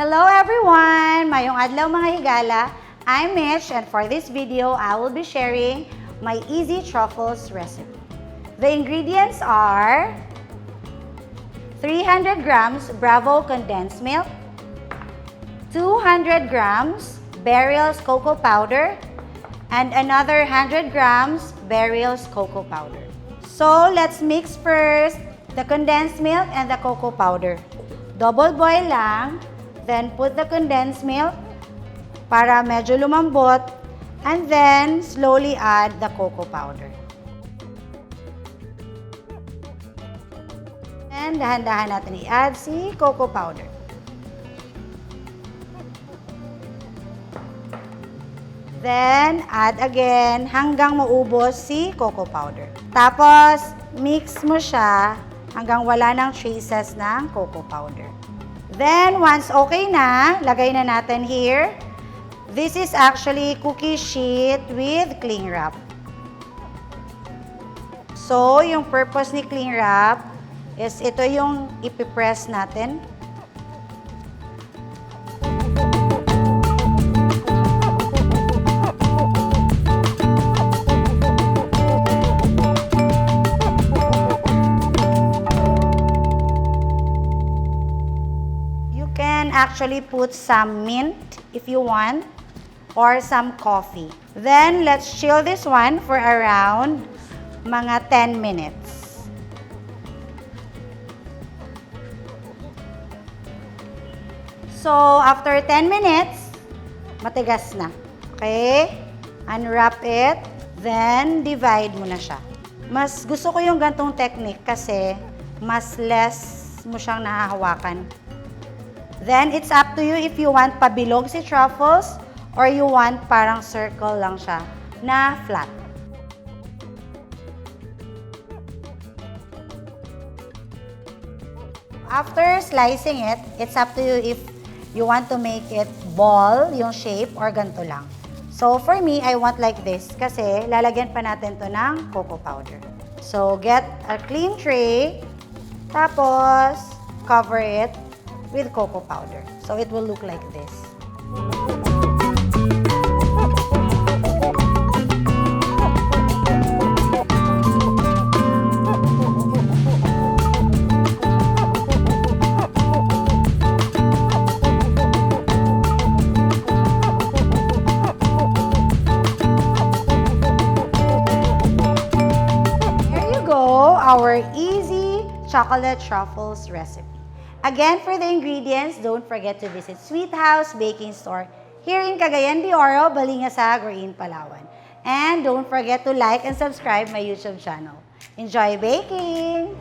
Hello everyone! Mayong adlaw mga higala. I'm Mitch and for this video, I will be sharing my easy truffles recipe. The ingredients are 300 grams Bravo condensed milk, 200 grams Barrel's cocoa powder, and another 100 grams Barrel's cocoa powder. So let's mix first the condensed milk and the cocoa powder. Double boil lang, then put the condensed milk para medyo lumambot, and then slowly add the cocoa powder. And dahan-dahan natin i-add si cocoa powder. Then, add again hanggang maubos si cocoa powder. Tapos, mix mo siya hanggang wala ng traces ng cocoa powder. Then, once okay na, lagay na natin here. This is actually cookie sheet with cling wrap. So, yung purpose ni cling wrap is ito yung ipipress natin. Actually put some mint if you want or some coffee. Then let's chill this one for around mga 10 minutes. So after 10 minutes, matigas na. Okay? Unwrap it, then divide mo na siya. Mas gusto ko yung gantong technique kasi mas less mo siyang nahahawakan. Then, it's up to you if you want pabilog si truffles or you want parang circle lang siya na flat. After slicing it, it's up to you if you want to make it ball, yung shape, or ganito lang. So, for me, I want like this kasi lalagyan pa natin to ng cocoa powder. So, get a clean tray, tapos cover it with cocoa powder. So it will look like this. There you go, our easy chocolate truffles recipe. Again, for the ingredients, don't forget to visit Sweet House Baking Store here in Cagayan de Oro, Balingasag, or in Palawan. And don't forget to like and subscribe my YouTube channel. Enjoy baking!